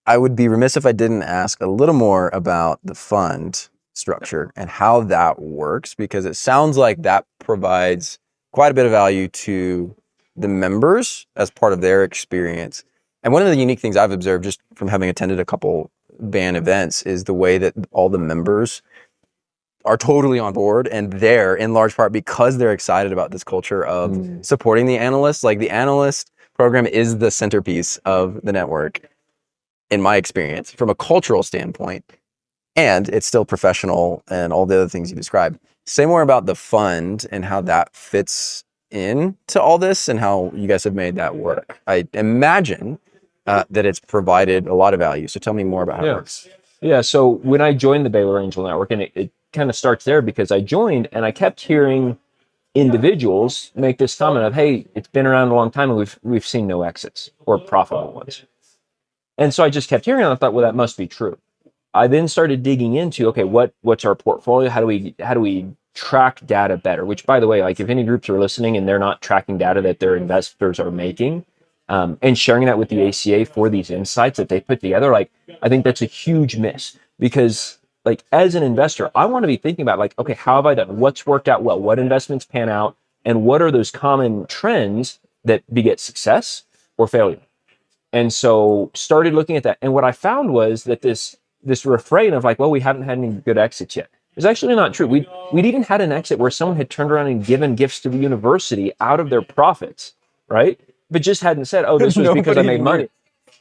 I would be remiss if I didn't ask a little more about the fund structure and how that works, because it sounds like that provides quite a bit of value to the members as part of their experience. And one of the unique things I've observed just from having attended a couple band events is the way that all the members are totally on board, and there in large part because they're excited about this culture of supporting the analysts. Like, the analyst program is the centerpiece of the network, in my experience, from a cultural standpoint, and it's still professional and all the other things you described. Say more about the fund and how that fits in to all this and how you guys have made that work. I imagine that it's provided a lot of value. So tell me more about how it works. Yeah, so when I joined the Baylor Angel Network, and it kind of starts there because I joined and I kept hearing individuals make this comment of, hey, it's been around a long time and we've seen no exits or profitable ones. And so I just kept hearing it, and I thought, well, that must be true. I then started digging into, okay, what's our portfolio? How do we track data better? Which, by the way, like, if any groups are listening and they're not tracking data that their investors are making, and sharing that with the ACA for these insights that they put together, like, I think that's a huge miss, because, like, as an investor, I want to be thinking about, like, okay, how have I done? What's worked out well? What investments pan out? And what are those common trends that beget success or failure? And so started looking at that. And what I found was that this refrain of, like, well, we haven't had any good exits yet, is actually not true. We'd even had an exit where someone had turned around and given gifts to the university out of their profits, right? But just hadn't said, oh, this was because I made money,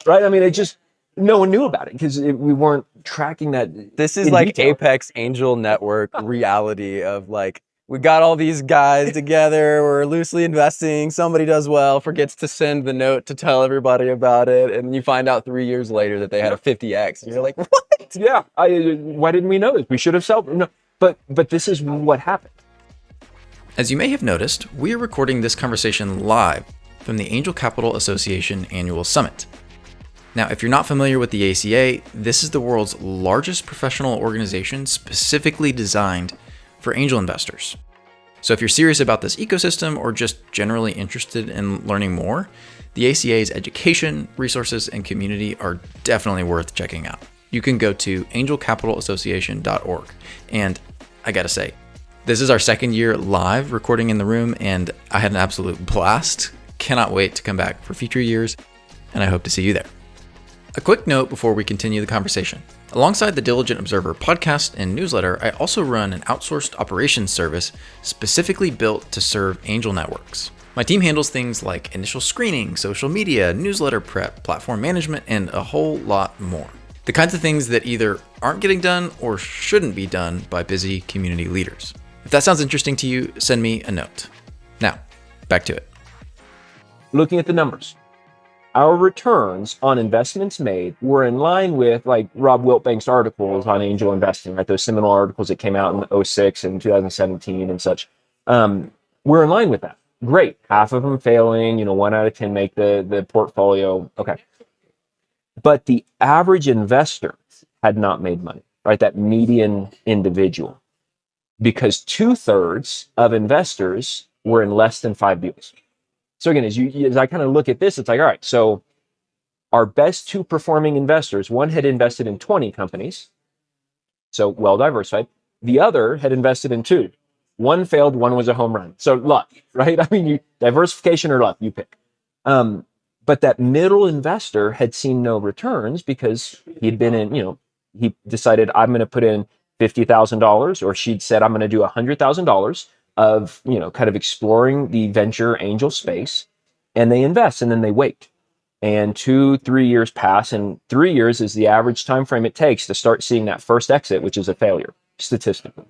right? I mean, it just, no one knew about it because we weren't tracking that. This is like detail. Apex Angel Network reality of, like, we got all these guys together, we're loosely investing, somebody does well, forgets to send the note to tell everybody about it, and you find out 3 years later that they had a 50x, and you're like, what? Yeah, why didn't we know this? We should have sold. No, but this is what happened. As you may have noticed, we are recording this conversation live from the Angel Capital Association Annual Summit. Now, if you're not familiar with the ACA, this is the world's largest professional organization specifically designed for angel investors. So if you're serious about this ecosystem or just generally interested in learning more, the ACA's education, resources, and community are definitely worth checking out. You can go to angelcapitalassociation.org. And I gotta say, this is our second year live recording in the room, and I had an absolute blast. Cannot wait to come back for future years, and I hope to see you there. A quick note before we continue the conversation. Alongside the Diligent Observer podcast and newsletter, I also run an outsourced operations service specifically built to serve angel networks. My team handles things like initial screening, social media, newsletter prep, platform management, and a whole lot more. The kinds of things that either aren't getting done or shouldn't be done by busy community leaders. If that sounds interesting to you, send me a note. Now, back to it. Looking at the numbers, our returns on investments made were in line with, like, Rob Wiltbank's articles on angel investing, right? Those seminal articles that came out in 2006 and 2017 and such. We're in line with that. Great. Half of them failing, 1 out of 10 make the portfolio. Okay. But the average investor had not made money, right? That median individual, because 2/3 of investors were in less than 5 deals. So again, as I kind of look at this, it's like, all right, so our best 2 performing investors, one had invested in 20 companies, so well diversified. The other had invested in 2. One failed, one was a home run. So luck, right? I mean, diversification or luck, you pick. But that middle investor had seen no returns because he'd been in, he decided, I'm going to put in $50,000, or she'd said, I'm going to do $100,000 of, kind of exploring the venture angel space, and they invest and then they wait. And 2-3 years pass, and 3 years is the average time frame it takes to start seeing that first exit, which is a failure statistically.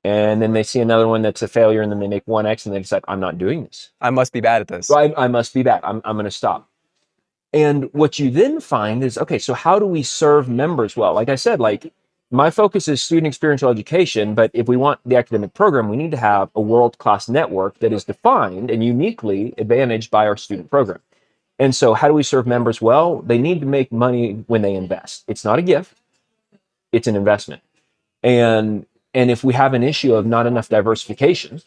And then they see another one that's a failure, and then they make 1x, and they decide, I'm not doing this. I must be bad at this. I must be bad. I'm going to stop. And what you then find is, okay, so how do we serve members well? Like I said, like, my focus is student experiential education, but if we want the academic program, we need to have a world-class network that is defined and uniquely advantaged by our student program. And so how do we serve members well? They need to make money when they invest. It's not a gift, it's an investment. And if we have an issue of not enough diversification,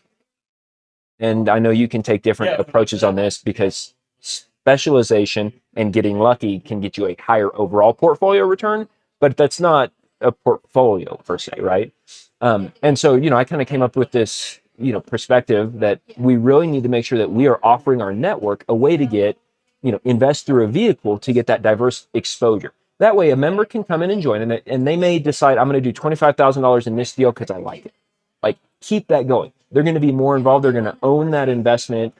and I know you can take different approaches on this, because specialization and getting lucky can get you a higher overall portfolio return, but that's not a portfolio per se, right? And so, I kind of came up with this, perspective that we really need to make sure that we are offering our network a way to get, invest through a vehicle to get that diverse exposure. That way a member can come in and join, and they may decide, I'm going to do $25,000 in this deal because I like it. Like, keep that going. They're going to be more involved. They're going to own that investment,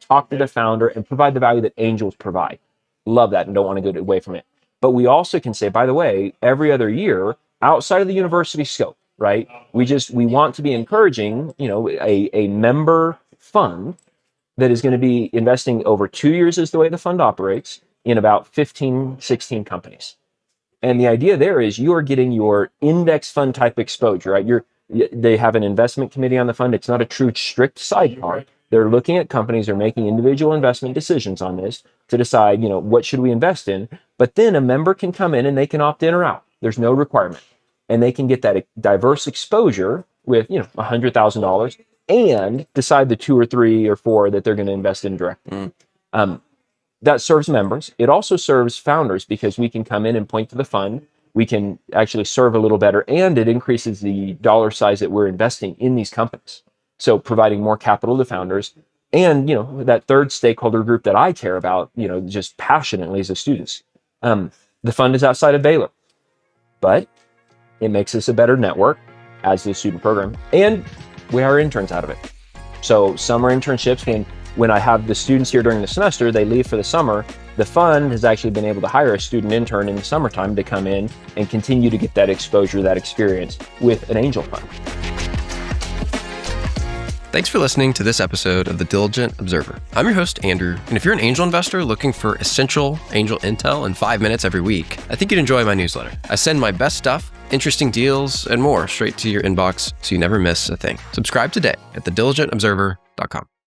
talk to the founder and provide the value that angels provide. Love that and don't want to go away from it. But we also can say, by the way, every other year outside of the university scope, right? We want to be encouraging, a member fund that is going to be investing over 2 years is the way the fund operates in about 15, 16 companies. And the idea there is you are getting your index fund type exposure, right? They have an investment committee on the fund. It's not a true strict sidecar. They're looking at companies, they're making individual investment decisions on this to decide, what should we invest in? But then a member can come in and they can opt in or out. There's no requirement. And they can get that diverse exposure with, $100,000 and decide the 2 or 3 or 4 that they're going to invest in directly. That serves members. It also serves founders because we can come in and point to the fund. We can actually serve a little better, and it increases the dollar size that we're investing in these companies. So providing more capital to founders and, that third stakeholder group that I care about, just passionately as a student. The fund is outside of Baylor, but it makes us a better network as the student program, and we hire interns out of it. So summer internships when I have the students here during the semester, they leave for the summer. The fund has actually been able to hire a student intern in the summertime to come in and continue to get that exposure, that experience with an angel fund. Thanks for listening to this episode of The Diligent Observer. I'm your host, Andrew, and if you're an angel investor looking for essential angel intel in 5 minutes every week, I think you'd enjoy my newsletter. I send my best stuff, interesting deals, and more straight to your inbox so you never miss a thing. Subscribe today at thediligentobserver.com.